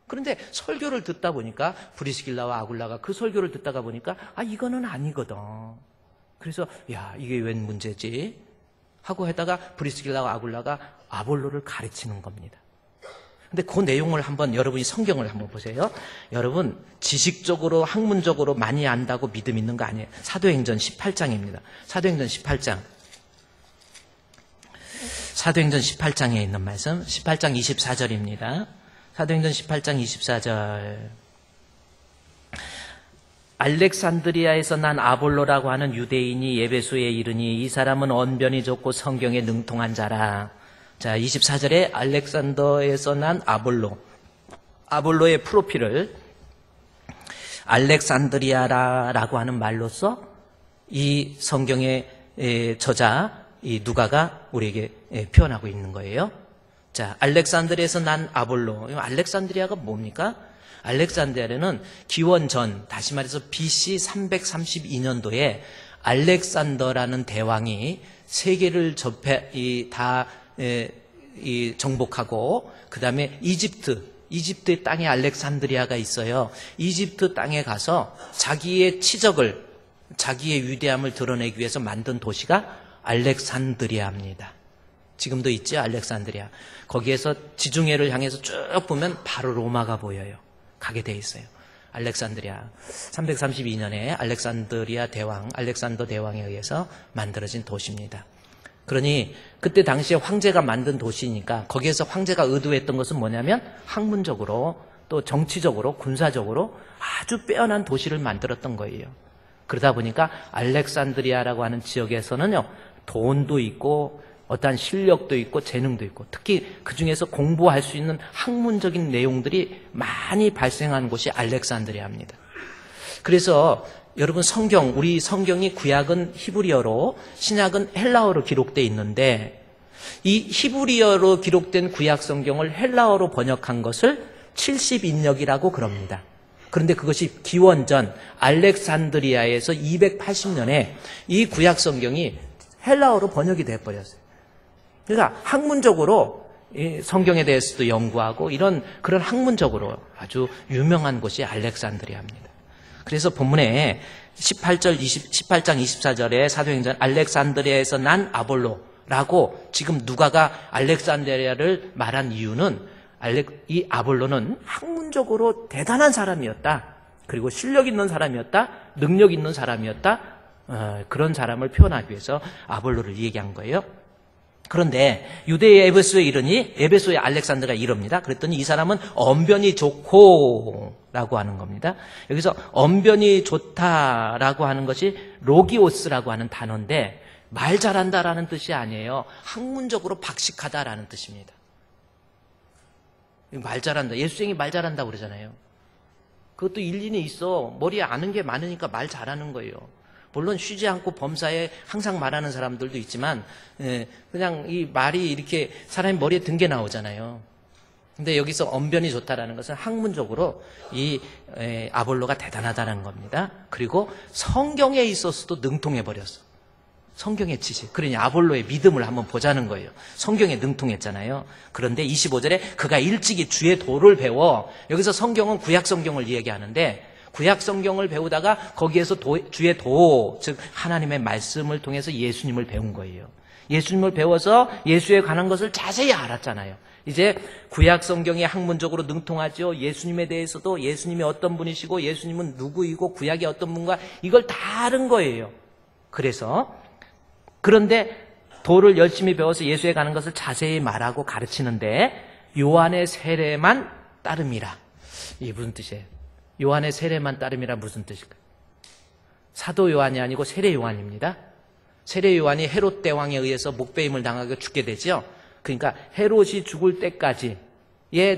그런데 설교를 듣다 보니까 브리스길라와 아굴라가 그 설교를 듣다가 보니까 이거는 아니거든. 그래서 이게 웬 문제지? 하고 하다가 브리스길라와 아굴라가 아볼로를 가르치는 겁니다. 근데 그 내용을 한번 여러분이 성경을 한번 보세요. 여러분 지식적으로 학문적으로 많이 안다고 믿음 있는 거 아니에요. 사도행전 18장입니다. 사도행전 18장. 사도행전 18장에 있는 말씀 18장 24절입니다. 사도행전 18장 24절. 알렉산드리아에서 난 아볼로라고 하는 유대인이 예배소에 이르니 이 사람은 언변이 좋고 성경에 능통한 자라. 자, 24절에 알렉산더에서 난 아볼로의 프로필을 알렉산드리아라고 하는 말로써 이 성경의 저자 이 누가가 우리에게 표현하고 있는 거예요. 자, 알렉산드리아에서 난 아볼로. 알렉산드리아가 뭡니까? 알렉산드리아는 기원전, 다시 말해서 BC 332년도에 알렉산더라는 대왕이 세계를 정복하고, 그 다음에 이집트의 땅에 알렉산드리아가 있어요. 이집트 땅에 가서 자기의 치적을, 자기의 위대함을 드러내기 위해서 만든 도시가 알렉산드리아입니다. 지금도 있죠, 알렉산드리아. 거기에서 지중해를 향해서 쭉 보면 바로 로마가 보여요. 가게 돼 있어요. 알렉산드리아. 332년에 알렉산드리아 대왕, 알렉산더 대왕에 의해서 만들어진 도시입니다. 그러니 그때 당시에 황제가 만든 도시니까 거기에서 황제가 의도했던 것은 뭐냐면 학문적으로 또 정치적으로 군사적으로 아주 빼어난 도시를 만들었던 거예요. 그러다 보니까 알렉산드리아라고 하는 지역에서는요, 돈도 있고 어떠한 실력도 있고 재능도 있고, 특히 그 중에서 공부할 수 있는 학문적인 내용들이 많이 발생하는 곳이 알렉산드리아입니다. 그래서 여러분 우리 성경이 구약은 히브리어로, 신약은 헬라어로 기록되어 있는데, 이 히브리어로 기록된 구약 성경을 헬라어로 번역한 것을 70인역이라고 그럽니다. 그런데 그것이 기원전 알렉산드리아에서 280년에 이 구약 성경이 헬라어로 번역이 되어버렸어요. 그러니까 학문적으로 성경에 대해서도 연구하고 그런 학문적으로 아주 유명한 곳이 알렉산드리아입니다. 그래서 본문에 18장 24절에 사도행전 알렉산드리아에서 난 아볼로라고 지금 누가가 알렉산드리아를 말한 이유는 이 아볼로는 학문적으로 대단한 사람이었다. 그리고 실력 있는 사람이었다. 능력 있는 사람이었다. 그런 사람을 표현하기 위해서 아볼로를 얘기한 거예요. 그런데 유대의 에베소에 이르니, 에베소의 알렉산드가 이럽니다. 그랬더니 이 사람은 언변이 좋고 라고 하는 겁니다. 여기서 언변이 좋다라고 하는 것이 로기오스라고 하는 단어인데, 말 잘한다라는 뜻이 아니에요. 학문적으로 박식하다라는 뜻입니다. 말 잘한다. 예수님이 말 잘한다고 그러잖아요. 그것도 일리는 있어. 머리에 아는 게 많으니까 말 잘하는 거예요. 물론 쉬지 않고 범사에 항상 말하는 사람들도 있지만, 그냥 이 말이 이렇게 사람의 머리에 든 게 나오잖아요. 근데 여기서 언변이 좋다라는 것은 학문적으로 이 아볼로가 대단하다는 겁니다. 그리고 성경에 있어서도 능통해버렸어. 성경의 지식. 그러니 아볼로의 믿음을 한번 보자는 거예요. 성경에 능통했잖아요. 그런데 25절에 그가 일찍이 주의 도를 배워, 여기서 성경은 구약 성경을 이야기하는데, 구약 성경을 배우다가 거기에서 주의 도, 즉 하나님의 말씀을 통해서 예수님을 배운 거예요. 예수님을 배워서 예수에 관한 것을 자세히 알았잖아요. 이제 구약 성경이 학문적으로 능통하죠. 예수님에 대해서도 예수님이 어떤 분이시고 예수님은 누구이고 구약이 어떤 분과 이걸 다 아는 거예요. 그런데 도를 열심히 배워서 예수에 관한 것을 자세히 말하고 가르치는데, 요한의 세례만 따름이라. 이게 무슨 뜻이에요? 요한의 세례만 따름이라 무슨 뜻일까요? 사도 요한이 아니고 세례 요한입니다. 세례 요한이 헤롯 대왕에 의해서 목배임을 당하고 죽게 되죠. 그러니까 헤롯이 죽을 때까지의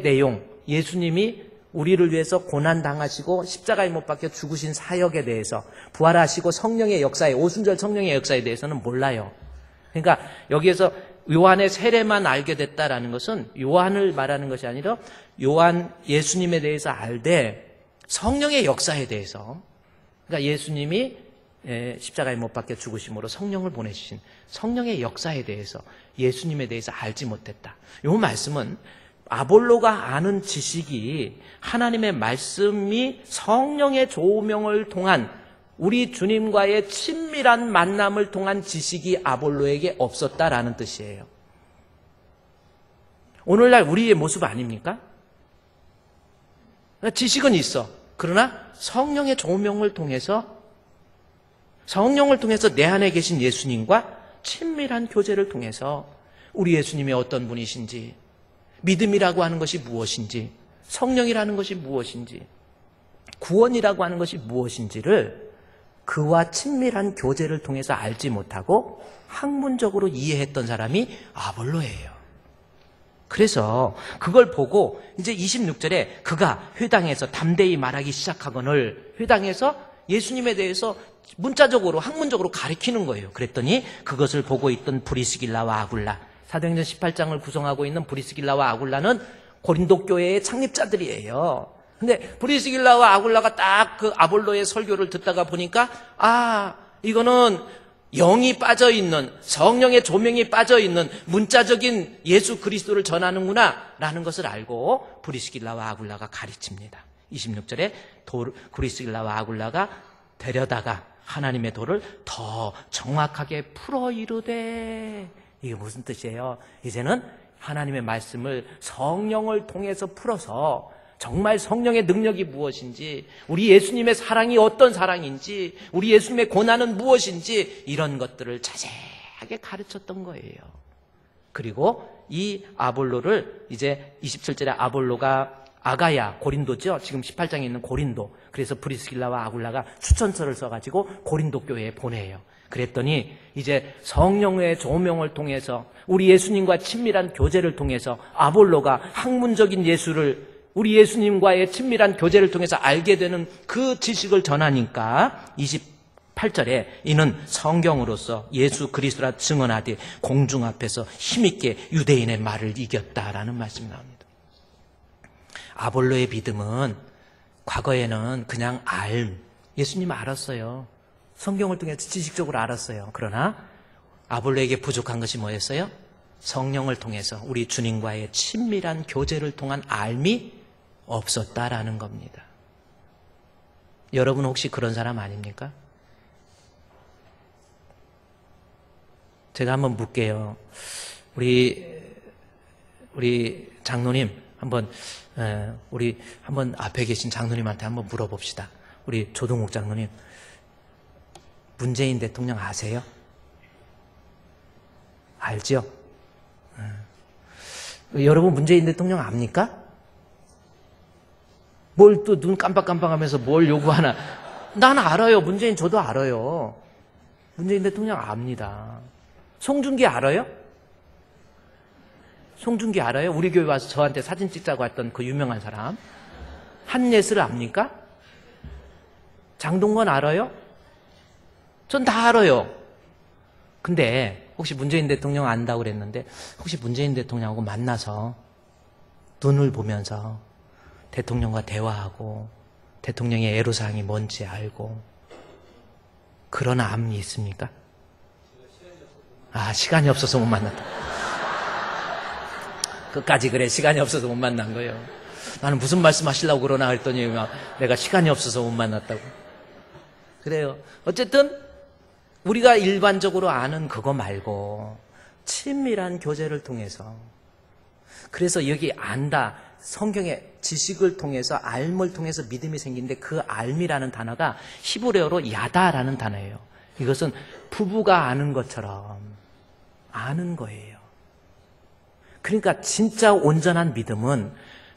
내용, 예수님이 우리를 위해서 고난당하시고 십자가에 못 박혀 죽으신 사역에 대해서, 부활하시고 성령의 역사에, 오순절 성령의 역사에 대해서는 몰라요. 그러니까 여기에서 요한의 세례만 알게 됐다라는 것은 요한을 말하는 것이 아니라 예수님에 대해서 알되 성령의 역사에 대해서, 그러니까 예수님이 십자가에 못 박혀 죽으심으로 성령을 보내주신 성령의 역사에 대해서, 예수님에 대해서 알지 못했다. 이 말씀은 아볼로가 아는 지식이 하나님의 말씀이 성령의 조명을 통한 우리 주님과의 친밀한 만남을 통한 지식이 아볼로에게 없었다라는 뜻이에요. 오늘날 우리의 모습 아닙니까? 지식은 있어. 그러나 성령의 조명을 통해서 내 안에 계신 예수님과 친밀한 교제를 통해서 우리 예수님이 어떤 분이신지, 믿음이라고 하는 것이 무엇인지, 성령이라는 것이 무엇인지, 구원이라고 하는 것이 무엇인지를 그와 친밀한 교제를 통해서 알지 못하고 학문적으로 이해했던 사람이 아볼로예요. 그래서 그걸 보고 이제 26절에 그가 회당에서 담대히 말하기 시작하거늘, 회당에서 예수님에 대해서 문자적으로 학문적으로 가리키는 거예요. 그랬더니 그것을 보고 있던 브리스길라와 아굴라, 사도행전 18장을 구성하고 있는 브리스길라와 아굴라는 고린도 교회의 창립자들이에요. 근데 브리스길라와 아굴라가 딱 그 아볼로의 설교를 듣다가 보니까 이거는 영이 빠져있는, 성령의 조명이 빠져있는 문자적인 예수 그리스도를 전하는구나 라는 것을 알고 브리스길라와 아굴라가 가르칩니다. 26절에 브리스길라와 아굴라가 데려다가 하나님의 도를 더 정확하게 풀어 이르되, 이게 무슨 뜻이에요? 이제는 하나님의 말씀을 성령을 통해서 풀어서 정말 성령의 능력이 무엇인지, 우리 예수님의 사랑이 어떤 사랑인지, 우리 예수님의 고난은 무엇인지, 이런 것들을 자세하게 가르쳤던 거예요. 그리고 이 아볼로를 이제 27절에 아볼로가 아가야, 고린도죠. 지금 18장에 있는 고린도. 그래서 브리스길라와 아굴라가 추천서를 써가지고 고린도 교회에 보내요. 그랬더니 이제 성령의 조명을 통해서 우리 예수님과 친밀한 교제를 통해서 아볼로가 학문적인 예수를, 우리 예수님과의 친밀한 교제를 통해서 알게 되는 그 지식을 전하니까 28절에 이는 성경으로서 예수 그리스도라 증언하되 공중 앞에서 힘있게 유대인의 말을 이겼다라는 말씀이 나옵니다. 아볼로의 믿음은 과거에는 그냥 예수님 알았어요. 성경을 통해서 지식적으로 알았어요. 그러나 아볼로에게 부족한 것이 뭐였어요? 성령을 통해서 우리 주님과의 친밀한 교제를 통한 알미 없었다라는 겁니다. 여러분 혹시 그런 사람 아닙니까? 제가 한번 묻게요. 우리 장로님 한번 앞에 계신 장로님한테 한번 물어봅시다. 우리 조동욱 장로님, 문재인 대통령 아세요? 알죠? 여러분 문재인 대통령 압니까? 뭘 또 눈 깜빡깜빡하면서 뭘 요구하나? 난 알아요. 문재인 저도 알아요. 문재인 대통령 압니다. 송중기 알아요? 송중기 알아요? 우리 교회 와서 저한테 사진 찍자고 했던 그 유명한 사람. 한예슬 압니까? 장동건 알아요? 전 다 알아요. 근데 혹시 문재인 대통령 안다고 그랬는데 혹시 문재인 대통령하고 만나서 눈을 보면서 대통령과 대화하고 대통령의 애로사항이 뭔지 알고 그런 암이 있습니까? 시간이 없어서 못 만났다. 끝까지 그래, 시간이 없어서 못 만난 거예요. 나는 무슨 말씀 하시려고 그러나 했더니 내가 시간이 없어서 못 만났다고. 그래요. 어쨌든 우리가 일반적으로 아는 그거 말고 친밀한 교제를 통해서, 그래서 여기 안다, 성경의 지식을 통해서, 알을 통해서 믿음이 생기는데 그 알미라는 단어가 히브리어로 야다라는 단어예요. 이것은 부부가 아는 것처럼 아는 거예요. 그러니까 진짜 온전한 믿음은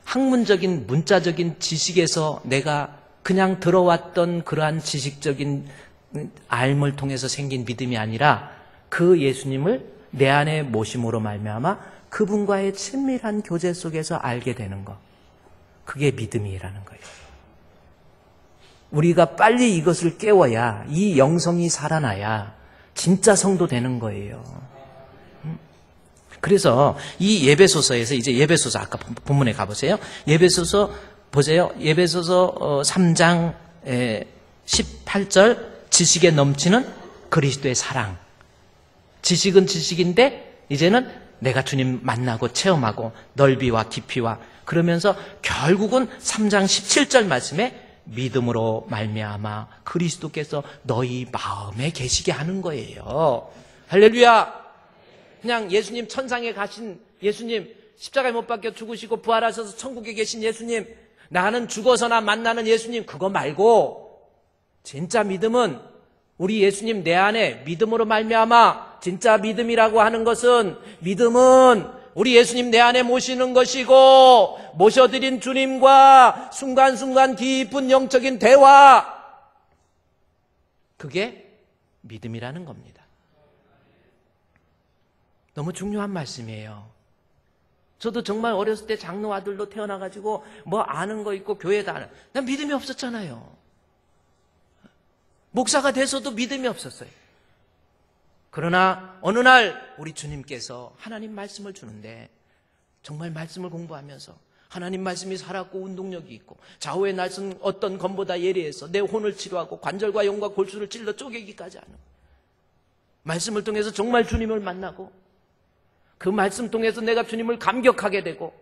학문적인 문자적인 지식에서 내가 그냥 들어왔던 그러한 지식적인 알을 통해서 생긴 믿음이 아니라 그 예수님을 내 안에 모심으로 말미암아 그분과의 친밀한 교제 속에서 알게 되는 것, 그게 믿음이라는 거예요. 우리가 빨리 이것을 깨워야, 이 영성이 살아나야 진짜 성도 되는 거예요. 그래서 이 예배소서에서, 이제 예배소서 아까 본문에 가보세요. 예배소서 보세요. 예배소서 3장 18절, 지식에 넘치는 그리스도의 사랑. 지식은 지식인데 이제는 내가 주님 만나고 체험하고 넓이와 깊이와, 그러면서 결국은 3장 17절 말씀에 믿음으로 말미암아 그리스도께서 너희 마음에 계시게 하는 거예요. 할렐루야. 그냥 예수님, 천상에 가신 예수님, 십자가에 못 박혀 죽으시고 부활하셔서 천국에 계신 예수님, 나는 죽어서나 만나는 예수님, 그거 말고 진짜 믿음은 우리 예수님 내 안에 믿음으로 말미암아, 진짜 믿음이라고 하는 것은, 믿음은 우리 예수님 내 안에 모시는 것이고 모셔드린 주님과 순간순간 깊은 영적인 대화, 그게 믿음이라는 겁니다. 너무 중요한 말씀이에요. 저도 정말 어렸을 때 장로 아들로 태어나가지고 뭐 아는 거 있고 교회도 아는, 난 믿음이 없었잖아요. 목사가 돼서도 믿음이 없었어요. 그러나 어느 날 우리 주님께서 하나님 말씀을 주는데 정말 말씀을 공부하면서 하나님 말씀이 살았고 운동력이 있고 좌우의 날선 어떤 검보다 예리해서 내 혼을 치료하고 관절과 영과 골수를 찔러 쪼개기까지 하는 말씀을 통해서 정말 주님을 만나고 그 말씀 통해서 내가 주님을 감격하게 되고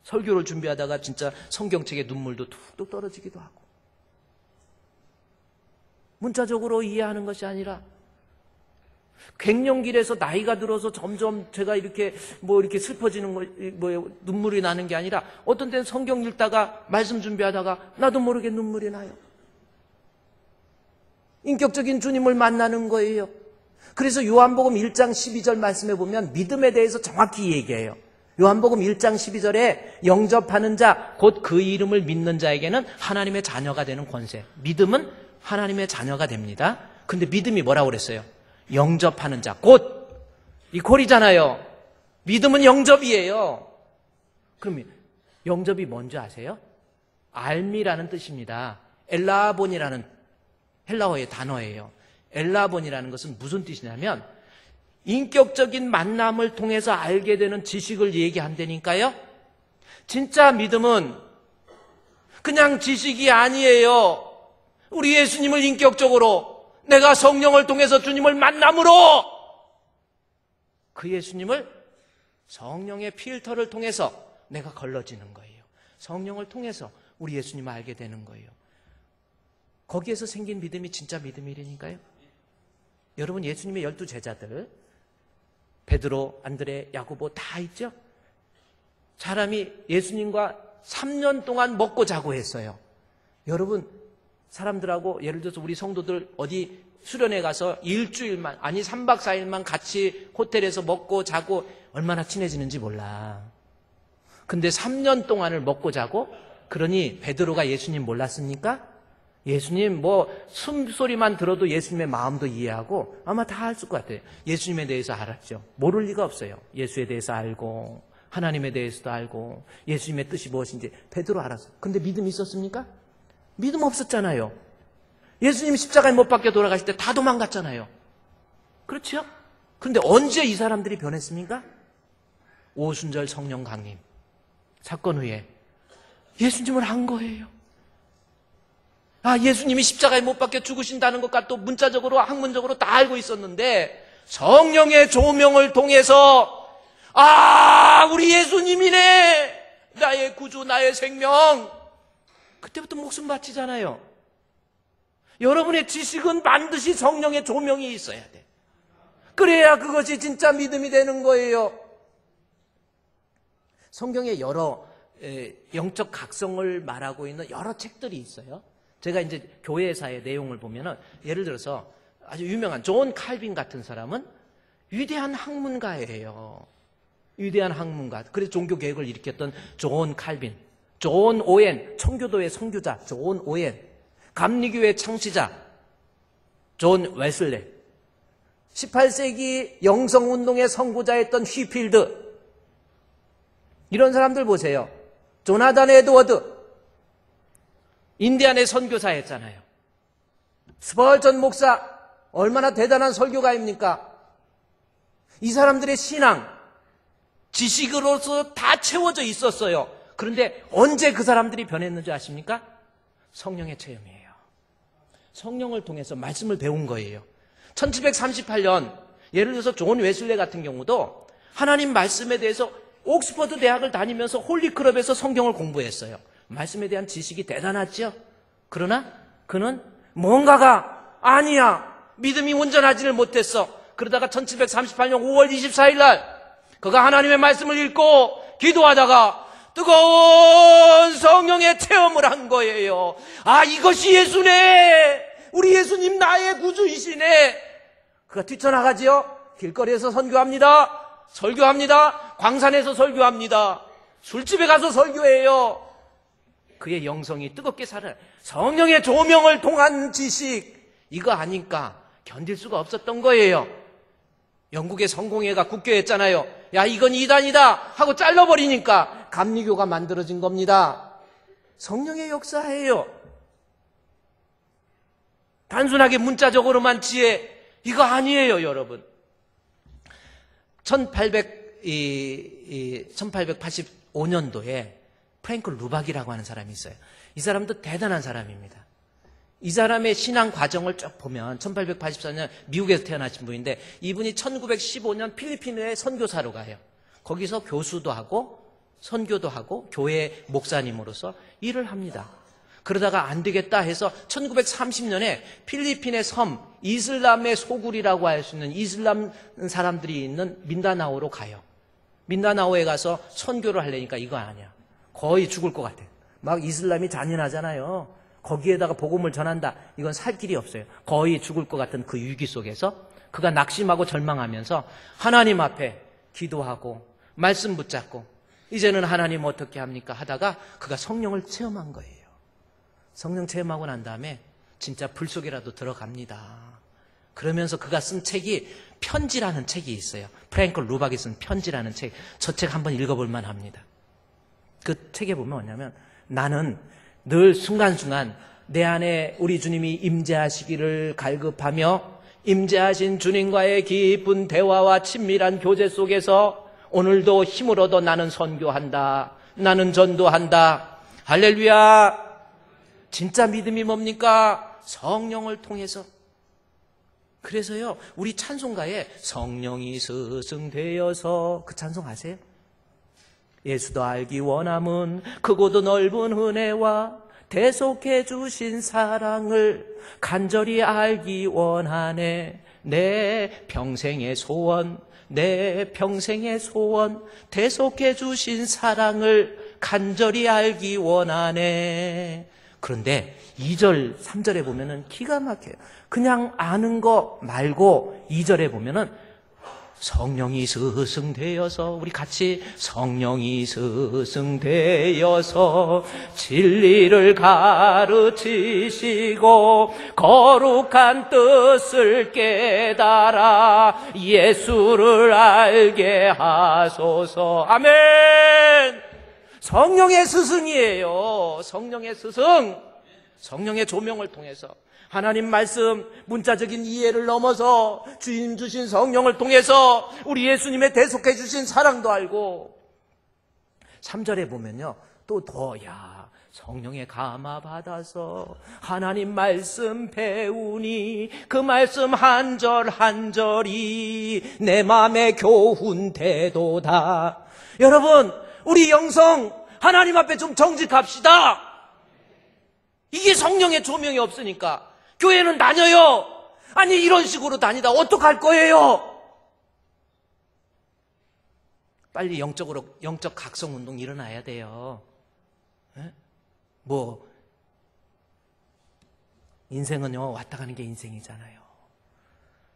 설교를 준비하다가 진짜 성경책에 눈물도 툭툭 떨어지기도 하고 문자적으로 이해하는 것이 아니라 갱년길에서 나이가 들어서 점점 제가 이렇게 이렇게 슬퍼지는 거, 눈물이 나는 게 아니라 어떤 때는 성경 읽다가 말씀 준비하다가 나도 모르게 눈물이 나요. 인격적인 주님을 만나는 거예요. 그래서 요한복음 1장 12절 말씀에 보면 믿음에 대해서 정확히 얘기해요. 요한복음 1장 12절에 영접하는 자, 곧 그 이름을 믿는 자에게는 하나님의 자녀가 되는 권세. 믿음은 하나님의 자녀가 됩니다. 근데 믿음이 뭐라고 그랬어요? 영접하는 자, 곧 이 콜이잖아요. 믿음은 영접이에요. 그럼 영접이 뭔지 아세요? 알미라는 뜻입니다. 엘라본이라는 헬라어의 단어예요. 엘라본이라는 것은 무슨 뜻이냐면 인격적인 만남을 통해서 알게 되는 지식을 얘기한다니까요. 진짜 믿음은 그냥 지식이 아니에요. 우리 예수님을 인격적으로 내가 성령을 통해서 주님을 만남으로 그 예수님을 성령의 필터를 통해서 내가 걸러지는 거예요. 성령을 통해서 우리 예수님을 알게 되는 거예요. 거기에서 생긴 믿음이 진짜 믿음이라니까요. 여러분 예수님의 12제자들 베드로, 안드레, 야고보 다 있죠? 사람이 예수님과 3년 동안 먹고 자고 했어요. 여러분 사람들하고 예를 들어서 우리 성도들 어디 수련회 가서 일주일만 아니 3박 4일만 같이 호텔에서 먹고 자고 얼마나 친해지는지 몰라. 근데 3년 동안을 먹고 자고 그러니 베드로가 예수님 몰랐습니까? 예수님 숨소리만 들어도 예수님의 마음도 이해하고 아마 다 알 것 같아요. 예수님에 대해서 알았죠. 모를 리가 없어요. 예수에 대해서 알고 하나님에 대해서도 알고 예수님의 뜻이 무엇인지 베드로 알았어요. 근데 믿음이 있었습니까? 믿음 없었잖아요. 예수님 십자가에 못 박혀 돌아가실 때 다 도망갔잖아요. 그렇죠? 그런데 언제 이 사람들이 변했습니까? 오순절 성령 강림 사건 후에 예수님을 한 거예요. 예수님이 십자가에 못 박혀 죽으신다는 것과 또 문자적으로 학문적으로 다 알고 있었는데 성령의 조명을 통해서 우리 예수님이네. 나의 구주, 나의 생명. 그때부터 목숨 바치잖아요. 여러분의 지식은 반드시 성령의 조명이 있어야 돼. 그래야 그것이 진짜 믿음이 되는 거예요. 성경에 여러 영적 각성을 말하고 있는 여러 책들이 있어요. 제가 이제 교회사의 내용을 보면은 예를 들어서 아주 유명한 존 칼빈 같은 사람은 위대한 학문가예요. 위대한 학문가. 그래서 종교개혁을 일으켰던 존 칼빈. 존 오웬, 청교도의 선교자 존 오웬, 감리교의 창시자 존 웨슬레, 18세기 영성운동의 선구자였던 휘필드, 이런 사람들 보세요. 조나단 에드워드, 인디안의 선교사였잖아요. 스펄전 목사, 얼마나 대단한 설교가입니까? 이 사람들의 신앙, 지식으로서 다 채워져 있었어요. 그런데 언제 그 사람들이 변했는지 아십니까? 성령의 체험이에요. 성령을 통해서 말씀을 배운 거예요. 1738년 예를 들어서 존 웨슬레 같은 경우도 하나님 말씀에 대해서 옥스퍼드 대학을 다니면서 홀리클럽에서 성경을 공부했어요. 말씀에 대한 지식이 대단하죠. 그러나 그는 뭔가가 아니야. 믿음이 온전하지를 못했어. 그러다가 1738년 5월 24일 날 그가 하나님의 말씀을 읽고 기도하다가 뜨거운 성령의 체험을 한 거예요. 이것이 예수네. 우리 예수님 나의 구주이시네. 그가 뛰쳐나가지요. 길거리에서 선교합니다. 설교합니다. 광산에서 설교합니다. 술집에 가서 설교해요. 그의 영성이 뜨겁게 살아요. 성령의 조명을 통한 지식, 이거 아니까 견딜 수가 없었던 거예요. 영국의 성공회가 국교했잖아요. 이건 이단이다 하고 잘라버리니까 감리교가 만들어진 겁니다. 성령의 역사예요. 단순하게 문자적으로만 지혜, 이거 아니에요, 여러분. 1885년도에 프랭클 루박이라고 하는 사람이 있어요. 이 사람도 대단한 사람입니다. 이 사람의 신앙 과정을 쭉 보면 1884년 미국에서 태어나신 분인데 이분이 1915년 필리핀에 선교사로 가요. 거기서 교수도 하고 선교도 하고 교회 목사님으로서 일을 합니다. 그러다가 안 되겠다 해서 1930년에 필리핀의 섬 이슬람의 소굴이라고 할 수 있는 이슬람 사람들이 있는 민다나오로 가요. 민다나오에 가서 선교를 하려니까 이거 아니야. 거의 죽을 것 같아요. 막 이슬람이 잔인하잖아요. 거기에다가 복음을 전한다. 이건 살 길이 없어요. 거의 죽을 것 같은 그 위기 속에서 그가 낙심하고 절망하면서 하나님 앞에 기도하고 말씀 붙잡고 이제는 하나님 어떻게 합니까? 하다가 그가 성령을 체험한 거예요. 성령 체험하고 난 다음에 진짜 불 속이라도 들어갑니다. 그러면서 그가 쓴 책이 편지라는 책이 있어요. 프랭클 루박이 쓴 편지라는 책. 저 책 한번 읽어볼 만합니다. 그 책에 보면 뭐냐면 나는 늘 순간순간 내 안에 우리 주님이 임재하시기를 갈급하며 임재하신 주님과의 깊은 대화와 친밀한 교제 속에서 오늘도 힘을 얻어 나는 선교한다. 나는 전도한다. 할렐루야. 진짜 믿음이 뭡니까? 성령을 통해서. 그래서요, 우리 찬송가에 성령이 스승되어서 그 찬송 아세요? 예수도 알기 원함은 크고도 넓은 은혜와 대속해 주신 사랑을 간절히 알기 원하네. 내 평생의 소원, 내 평생의 소원, 대속해 주신 사랑을 간절히 알기 원하네. 그런데 2절, 3절에 보면은 기가 막혀요. 그냥 아는 거 말고 2절에 보면은 성령이 스승되어서, 우리 같이 성령이 스승되어서 진리를 가르치시고 거룩한 뜻을 깨달아 예수를 알게 하소서. 아멘. 성령의 스승이에요. 성령의 스승. 성령의 조명을 통해서 하나님 말씀, 문자적인 이해를 넘어서 주님 주신 성령을 통해서 우리 예수님의 대속해 주신 사랑도 알고 3절에 보면요. 또 더, 성령의 감화 받아서 하나님 말씀 배우니 그 말씀 한 절 한 절이 내 마음에 교훈되도다. 여러분, 우리 영성 하나님 앞에 좀 정직합시다. 이게 성령의 조명이 없으니까 교회는 다녀요. 아니 이런 식으로 다니다 어떡할 거예요? 빨리 영적 각성 운동 일어나야 돼요. 네? 인생은요 왔다 가는 게 인생이잖아요.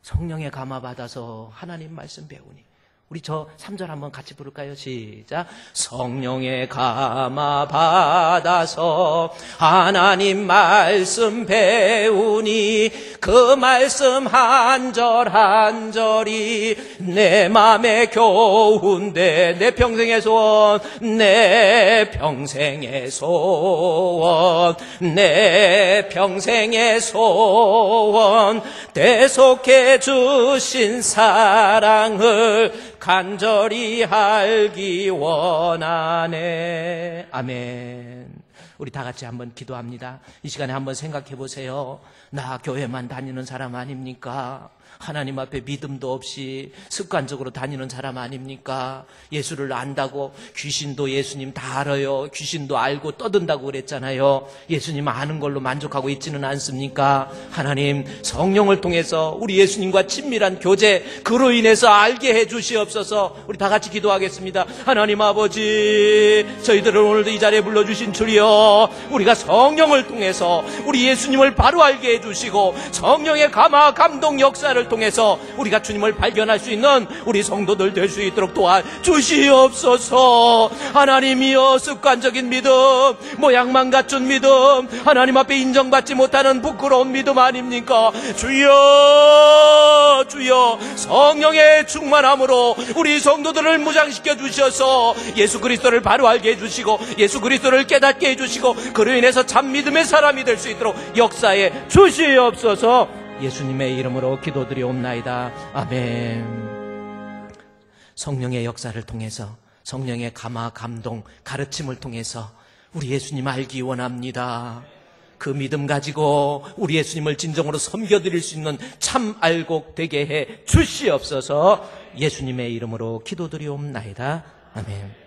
성령의 감화 받아서 하나님 말씀 배우니. 우리 저 3절 한번 같이 부를까요? 시작. 성령의 감화 받아서 하나님 말씀 배우니 그 말씀 한 절 한 절이 내 맘에 교훈돼. 내 평생의 소원, 내 평생의 소원, 내 평생의 소원, 대속해 주신 사랑을 간절히 알기 원하네. 아멘. 우리 다 같이 한번 기도합니다. 이 시간에 한번 생각해 보세요. 나 교회만 다니는 사람 아닙니까? 하나님 앞에 믿음도 없이 습관적으로 다니는 사람 아닙니까? 예수를 안다고 귀신도 예수님 다 알아요. 귀신도 알고 떠든다고 그랬잖아요. 예수님 아는 걸로 만족하고 있지는 않습니까? 하나님 성령을 통해서 우리 예수님과 친밀한 교제, 그로 인해서 알게 해 주시옵소서. 우리 다 같이 기도하겠습니다. 하나님 아버지, 저희들을 오늘도 이 자리에 불러주신 주여, 우리가 성령을 통해서 우리 예수님을 바로 알게 해주시고 성령의 감화 감동 역사를 통해서 우리가 주님을 발견할 수 있는 우리 성도들 될 수 있도록 도와주시옵소서. 하나님이여, 습관적인 믿음, 모양만 갖춘 믿음, 하나님 앞에 인정받지 못하는 부끄러운 믿음 아닙니까? 주여, 주여, 주셔서 성령의 충만함으로 우리 성도들을 무장시켜 주셔서 예수 그리스도를 바로 알게 해주시고 예수 그리스도를 깨닫게 해주시고 그로 인해서 참 믿음의 사람이 될 수 있도록 역사에 주시옵소서. 예수님의 이름으로 기도드리옵나이다. 아멘. 성령의 역사를 통해서 성령의 감화, 감동, 가르침을 통해서 우리 예수님 알기 원합니다. 그 믿음 가지고 우리 예수님을 진정으로 섬겨드릴 수 있는 참 알곡 되게 해 주시옵소서. 예수님의 이름으로 기도드리옵나이다. 아멘.